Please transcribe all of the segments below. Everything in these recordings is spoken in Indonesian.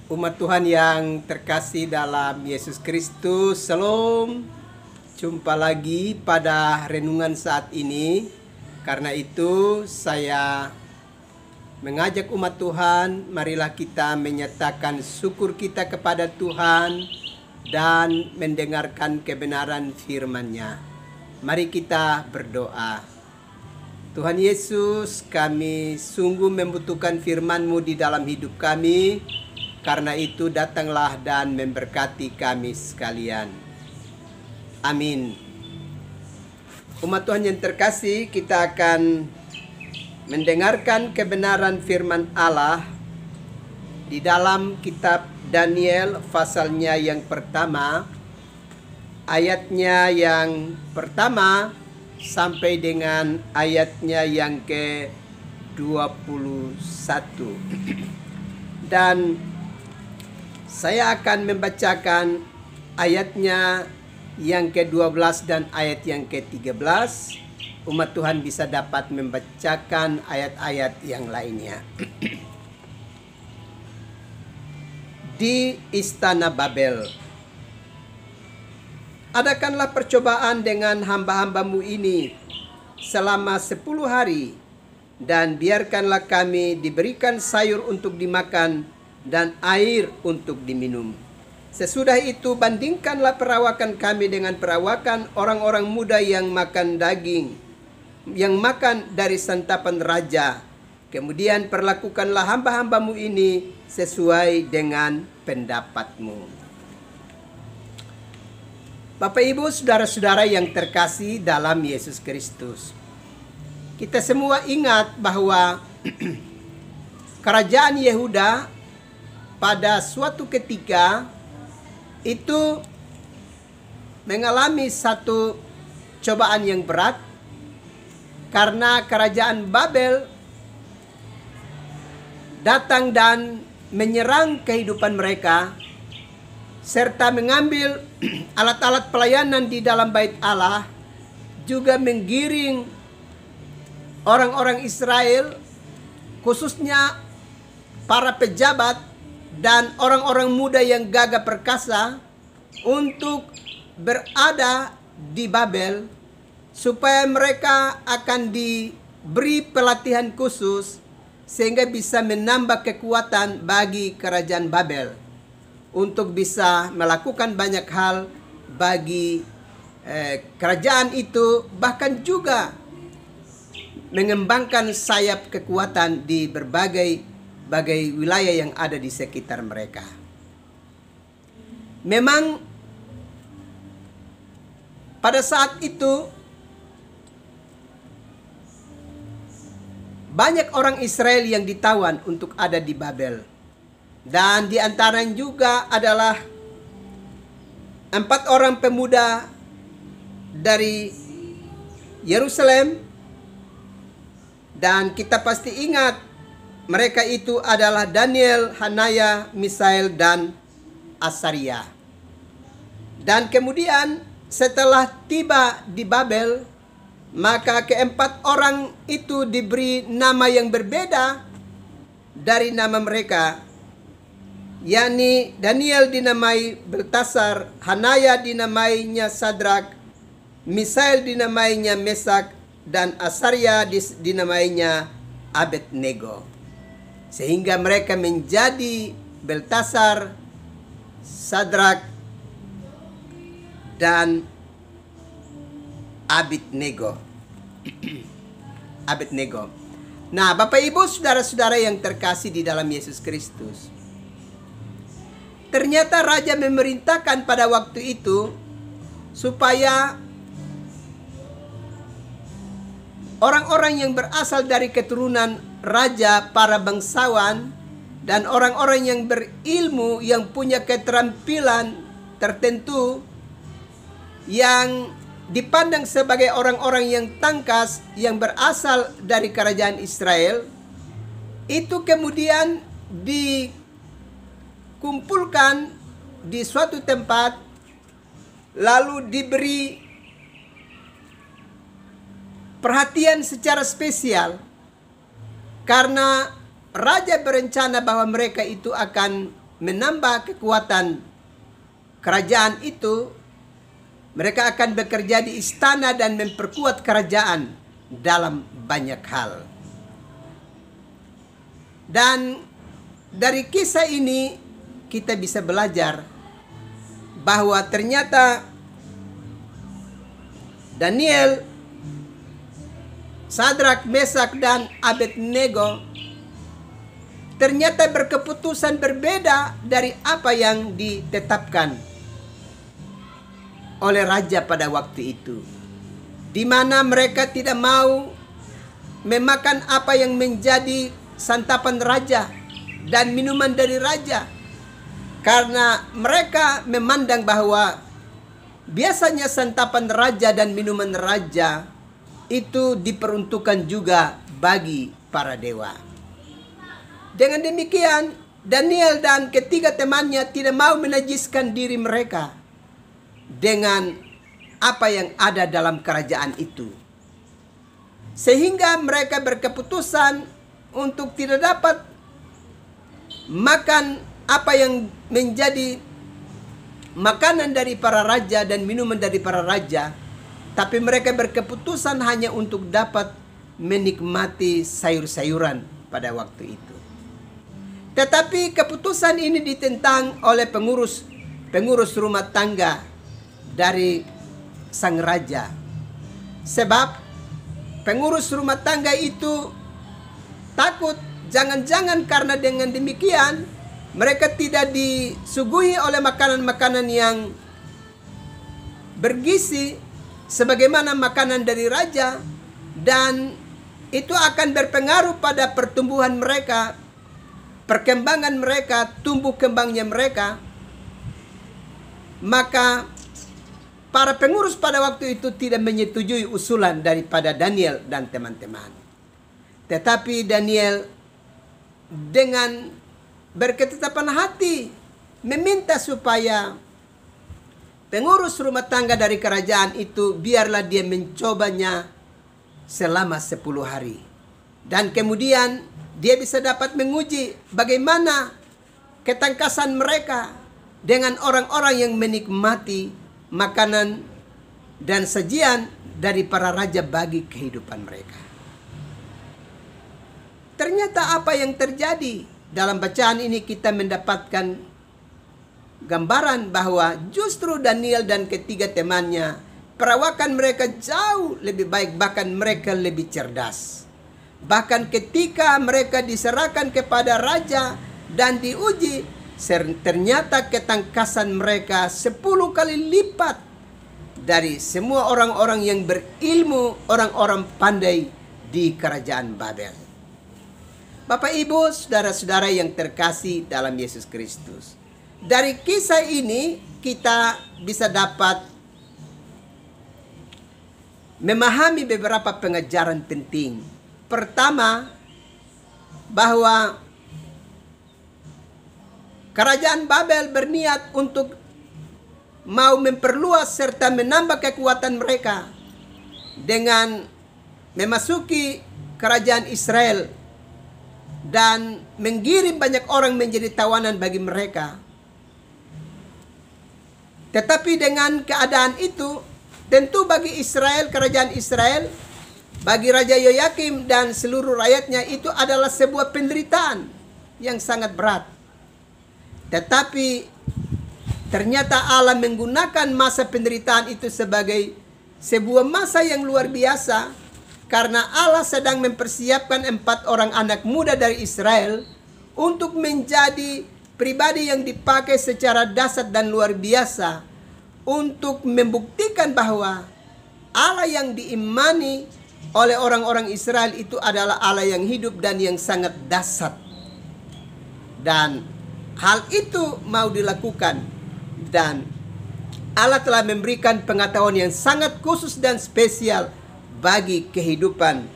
Umat Tuhan yang terkasih dalam Yesus Kristus, Shalom. Jumpa lagi pada renungan saat ini. Karena itu saya mengajak umat Tuhan, marilah kita menyatakan syukur kita kepada Tuhan dan mendengarkan kebenaran firman-Nya. Mari kita berdoa. Tuhan Yesus, kami sungguh membutuhkan firman-Mu di dalam hidup kami. Karena itu datanglah dan memberkati kami sekalian. Amin. Umat Tuhan yang terkasih, kita akan mendengarkan kebenaran firman Allah di dalam kitab Daniel pasalnya yang pertama, ayatnya yang pertama sampai dengan ayatnya yang ke-21. Dan saya akan membacakan ayatnya yang ke-12 dan ayat yang ke-13. Umat Tuhan bisa dapat membacakan ayat-ayat yang lainnya. Di Istana Babel. Adakanlah percobaan dengan hamba-hambamu ini selama 10 hari, dan biarkanlah kami diberikan sayur untuk dimakan dan air untuk diminum. Sesudah itu bandingkanlah perawakan kami dengan perawakan orang-orang muda yang makan daging, yang makan dari santapan raja. Kemudian perlakukanlah hamba-hambamu ini sesuai dengan pendapatmu. Bapak Ibu, saudara-saudara yang terkasih dalam Yesus Kristus. Kita semua ingat bahwa kerajaan Yehuda pada suatu ketika itu mengalami satu cobaan yang berat karena kerajaan Babel datang dan menyerang kehidupan mereka serta mengambil alat-alat pelayanan di dalam bait Allah, juga menggiring orang-orang Israel, khususnya para pejabat dan orang-orang muda yang gagah perkasa, untuk berada di Babel, supaya mereka akan diberi pelatihan khusus sehingga bisa menambah kekuatan bagi kerajaan Babel untuk bisa melakukan banyak hal bagi kerajaan itu, bahkan juga mengembangkan sayap kekuatan di berbagai wilayah yang ada di sekitar mereka. Memang pada saat itu banyak orang Israel yang ditawan untuk ada di Babel. Dan di antaranya juga adalah 4 orang pemuda dari Yerusalem. Dan kita pasti ingat mereka itu adalah Daniel, Hanaya, Misael, dan Asaria. Dan kemudian setelah tiba di Babel, maka ke-4 orang itu diberi nama yang berbeda dari nama mereka, yakni Daniel dinamai Beltasar, Hanaya dinamainya Sadrak, Misael dinamainya Mesak, dan Asaria dinamainya Abednego. Sehingga mereka menjadi Beltasar, Sadrak, dan Abednego. Nah, Bapak Ibu, saudara-saudara yang terkasih di dalam Yesus Kristus, ternyata raja memerintahkan pada waktu itu supaya orang-orang yang berasal dari keturunan raja, para bangsawan, dan orang-orang yang berilmu, yang punya keterampilan tertentu, yang dipandang sebagai orang-orang yang tangkas, yang berasal dari kerajaan Israel, itu kemudian dikumpulkan di suatu tempat, lalu diberi perhatian secara spesial. Karena raja berencana bahwa mereka itu akan menambah kekuatan kerajaan itu, mereka akan bekerja di istana dan memperkuat kerajaan dalam banyak hal. Dan dari kisah ini kita bisa belajar bahwa ternyata Daniel, Sadrak, Mesak, dan Abednego ternyata berkeputusan berbeda dari apa yang ditetapkan oleh raja pada waktu itu, di mana mereka tidak mau memakan apa yang menjadi santapan raja dan minuman dari raja, karena mereka memandang bahwa biasanya santapan raja dan minuman raja itu diperuntukkan juga bagi para dewa. Dengan demikian, Daniel dan ketiga temannya tidak mau menajiskan diri mereka dengan apa yang ada dalam kerajaan itu, sehingga mereka berkeputusan untuk tidak dapat makan apa yang menjadi makanan dari para raja dan minuman dari para raja, tapi mereka berkeputusan hanya untuk dapat menikmati sayur-sayuran pada waktu itu. Tetapi keputusan ini ditentang oleh pengurus rumah tangga dari sang raja. Sebab pengurus rumah tangga itu takut jangan-jangan karena dengan demikian mereka tidak disuguhi oleh makanan-makanan yang bergizi sebagaimana makanan dari raja, dan itu akan berpengaruh pada pertumbuhan mereka, perkembangan mereka, tumbuh kembangnya mereka. Maka para pengurus pada waktu itu tidak menyetujui usulan daripada Daniel dan teman-teman. Tetapi Daniel dengan berketetapan hati meminta supaya pengurus rumah tangga dari kerajaan itu biarlah dia mencobanya selama 10 hari. Dan kemudian dia bisa dapat menguji bagaimana ketangkasan mereka dengan orang-orang yang menikmati makanan dan sajian dari para raja bagi kehidupan mereka. Ternyata apa yang terjadi dalam bacaan ini, kita mendapatkan gambaran bahwa justru Daniel dan ketiga temannya, perawakan mereka jauh lebih baik, bahkan mereka lebih cerdas. Bahkan ketika mereka diserahkan kepada raja dan diuji, ternyata ketangkasan mereka 10 kali lipat dari semua orang-orang yang berilmu, orang-orang pandai di kerajaan Babel. Bapak, Ibu, saudara-saudara yang terkasih dalam Yesus Kristus, dari kisah ini kita bisa dapat memahami beberapa pengajaran penting. Pertama, bahwa kerajaan Babel berniat untuk mau memperluas serta menambah kekuatan mereka dengan memasuki kerajaan Israel dan mengirim banyak orang menjadi tawanan bagi mereka. Tetapi dengan keadaan itu, tentu bagi Israel, kerajaan Israel, bagi Raja Yoyakim dan seluruh rakyatnya, itu adalah sebuah penderitaan yang sangat berat. Tetapi ternyata Allah menggunakan masa penderitaan itu sebagai sebuah masa yang luar biasa, karena Allah sedang mempersiapkan 4 orang anak muda dari Israel untuk menjadi pribadi yang dipakai secara dahsyat dan luar biasa untuk membuktikan bahwa Allah yang diimani oleh orang-orang Israel itu adalah Allah yang hidup dan yang sangat dahsyat. Dan hal itu mau dilakukan, dan Allah telah memberikan pengetahuan yang sangat khusus dan spesial bagi kehidupan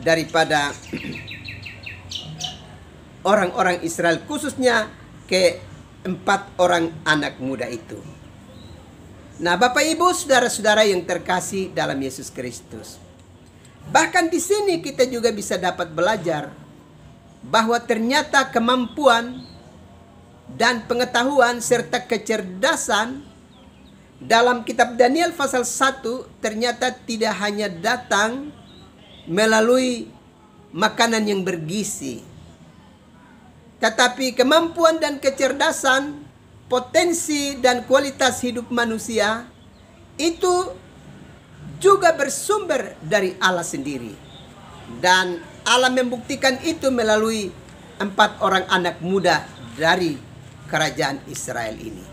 daripada orang-orang Israel, khususnya ke-4 orang anak muda itu. Nah, Bapak, Ibu, saudara-saudara yang terkasih dalam Yesus Kristus, bahkan di sini kita juga bisa dapat belajar bahwa ternyata kemampuan dan pengetahuan serta kecerdasan dalam kitab Daniel pasal 1 ternyata tidak hanya datang melalui makanan yang bergizi, tetapi kemampuan dan kecerdasan, potensi dan kualitas hidup manusia itu juga bersumber dari Allah sendiri. Dan Allah membuktikan itu melalui 4 orang anak muda dari kerajaan Israel ini,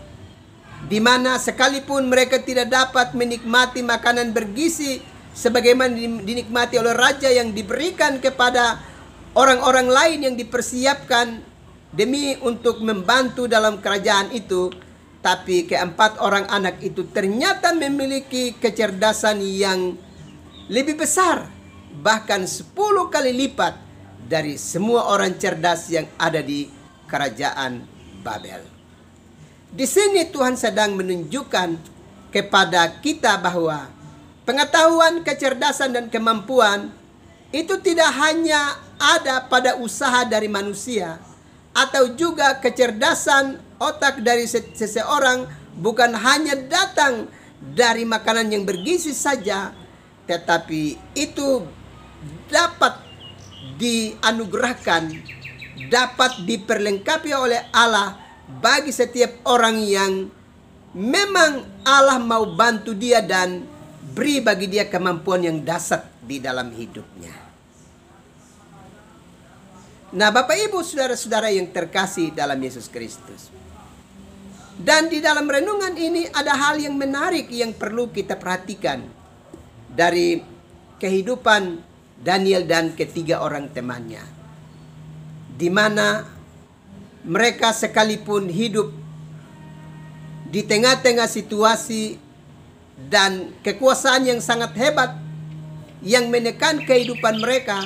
di mana sekalipun mereka tidak dapat menikmati makanan bergizi sebagaimana dinikmati oleh raja yang diberikan kepada orang-orang lain yang dipersiapkan demi untuk membantu dalam kerajaan itu, tapi keempat orang anak itu ternyata memiliki kecerdasan yang lebih besar, bahkan 10 kali lipat dari semua orang cerdas yang ada di kerajaan Babel. Di sini Tuhan sedang menunjukkan kepada kita bahwa pengetahuan, kecerdasan, dan kemampuan itu tidak hanya ada pada usaha dari manusia, atau juga kecerdasan otak dari seseorang bukan hanya datang dari makanan yang bergizi saja, tetapi itu dapat dianugerahkan, dapat diperlengkapi oleh Allah bagi setiap orang yang memang Allah mau bantu dia dan beri bagi dia kemampuan yang dasar di dalam hidupnya. Nah, Bapak Ibu, saudara-saudara yang terkasih dalam Yesus Kristus, dan di dalam renungan ini ada hal yang menarik yang perlu kita perhatikan dari kehidupan Daniel dan ketiga orang temannya, di mana mereka sekalipun hidup di tengah-tengah situasi dan kekuasaan yang sangat hebat yang menekan kehidupan mereka,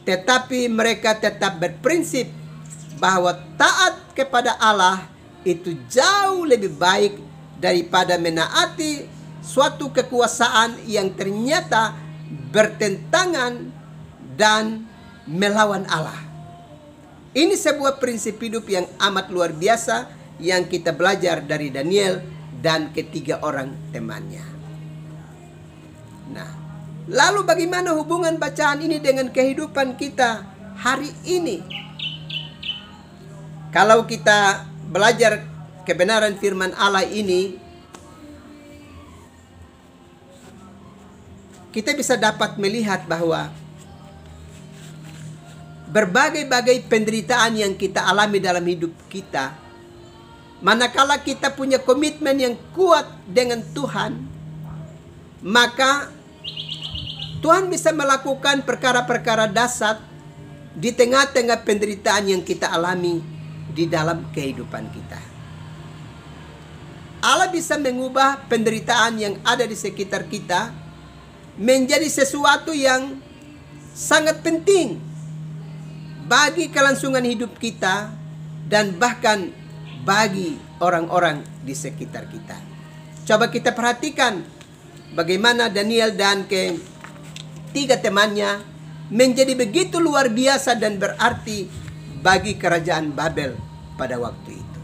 tetapi mereka tetap berprinsip bahwa taat kepada Allah itu jauh lebih baik daripada menaati suatu kekuasaan yang ternyata bertentangan dan melawan Allah. Ini sebuah prinsip hidup yang amat luar biasa yang kita belajar dari Daniel dan ketiga orang temannya. Nah, lalu bagaimana hubungan bacaan ini dengan kehidupan kita hari ini? Kalau kita belajar kebenaran firman Allah ini, kita bisa dapat melihat bahwa berbagai-bagai penderitaan yang kita alami dalam hidup kita, manakala kita punya komitmen yang kuat dengan Tuhan, maka Tuhan bisa melakukan perkara-perkara dahsyat di tengah-tengah penderitaan yang kita alami di dalam kehidupan kita. Allah bisa mengubah penderitaan yang ada di sekitar kita menjadi sesuatu yang sangat penting bagi kelangsungan hidup kita dan bahkan bagi orang-orang di sekitar kita. Coba kita perhatikan bagaimana Daniel dan ketiga temannya menjadi begitu luar biasa dan berarti bagi kerajaan Babel pada waktu itu.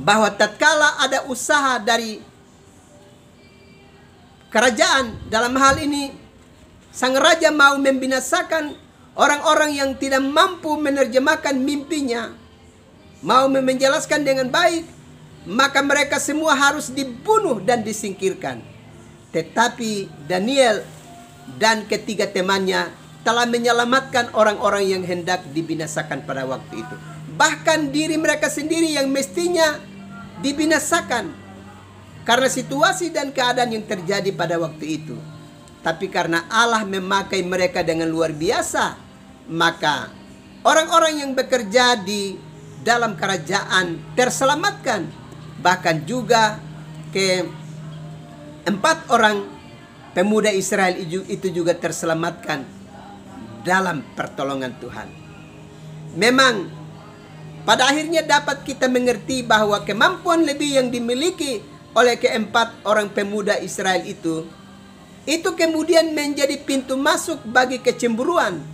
Bahwa tatkala ada usaha dari kerajaan, dalam hal ini sang raja mau membinasakan orang-orang yang tidak mampu menerjemahkan mimpinya, mau menjelaskan dengan baik, maka mereka semua harus dibunuh dan disingkirkan. Tetapi Daniel dan ketiga temannya telah menyelamatkan orang-orang yang hendak dibinasakan pada waktu itu. Bahkan diri mereka sendiri yang mestinya dibinasakan karena situasi dan keadaan yang terjadi pada waktu itu. Tapi karena Allah memakai mereka dengan luar biasa, maka orang-orang yang bekerja di dalam kerajaan terselamatkan. Bahkan juga keempat orang pemuda Israel itu juga terselamatkan dalam pertolongan Tuhan. Memang pada akhirnya dapat kita mengerti bahwa kemampuan lebih yang dimiliki oleh keempat orang pemuda Israel itu kemudian menjadi pintu masuk bagi kecemburuan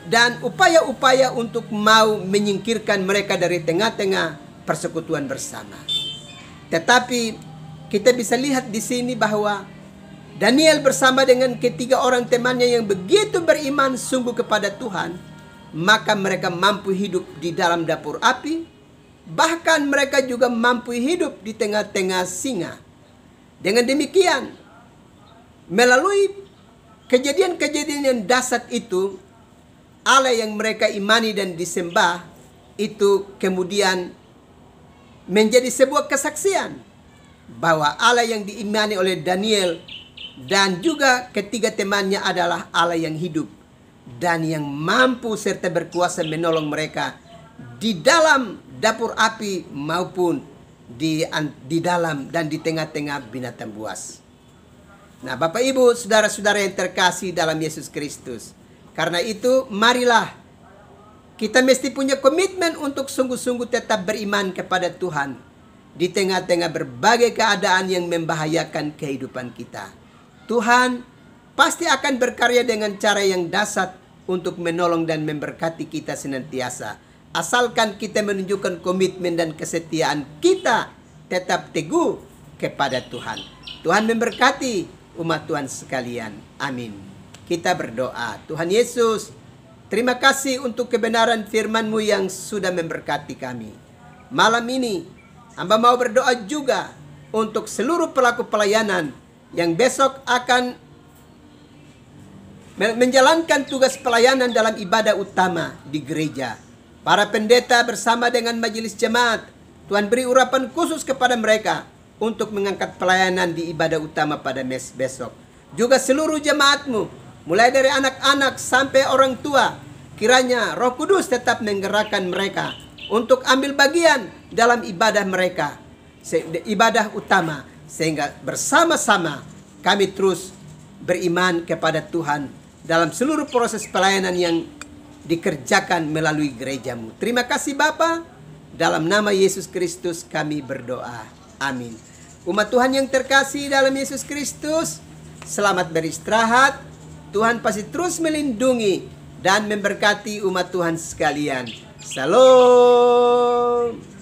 dan upaya-upaya untuk mau menyingkirkan mereka dari tengah-tengah persekutuan bersama. Tetapi kita bisa lihat di sini bahwa Daniel bersama dengan ketiga orang temannya yang begitu beriman sungguh kepada Tuhan, maka mereka mampu hidup di dalam dapur api, bahkan mereka juga mampu hidup di tengah-tengah singa. Dengan demikian, melalui kejadian-kejadian yang dahsyat itu, Allah yang mereka imani dan disembah itu kemudian menjadi sebuah kesaksian bahwa Allah yang diimani oleh Daniel dan juga ketiga temannya adalah Allah yang hidup dan yang mampu serta berkuasa menolong mereka di dalam dapur api maupun di dalam dan di tengah-tengah binatang buas. Nah, Bapak Ibu, saudara-saudara yang terkasih dalam Yesus Kristus, karena itu marilah kita mesti punya komitmen untuk sungguh-sungguh tetap beriman kepada Tuhan di tengah-tengah berbagai keadaan yang membahayakan kehidupan kita. Tuhan pasti akan berkarya dengan cara yang dahsyat untuk menolong dan memberkati kita senantiasa. Asalkan kita menunjukkan komitmen dan kesetiaan kita tetap teguh kepada Tuhan. Tuhan memberkati umat Tuhan sekalian. Amin. Kita berdoa. Tuhan Yesus, terima kasih untuk kebenaran firman-Mu yang sudah memberkati kami. Malam ini, hamba mau berdoa juga untuk seluruh pelaku pelayanan yang besok akan menjalankan tugas pelayanan dalam ibadah utama di gereja. Para pendeta bersama dengan majelis jemaat, Tuhan beri urapan khusus kepada mereka untuk mengangkat pelayanan di ibadah utama pada besok. Juga seluruh jemaat-Mu, mulai dari anak-anak sampai orang tua, kiranya Roh Kudus tetap menggerakkan mereka untuk ambil bagian dalam ibadah mereka, ibadah utama, sehingga bersama-sama kami terus beriman kepada Tuhan dalam seluruh proses pelayanan yang dikerjakan melalui gereja-Mu. Terima kasih Bapa, dalam nama Yesus Kristus kami berdoa. Amin. Umat Tuhan yang terkasih dalam Yesus Kristus, selamat beristirahat. Tuhan pasti terus melindungi dan memberkati umat Tuhan sekalian. Shalom.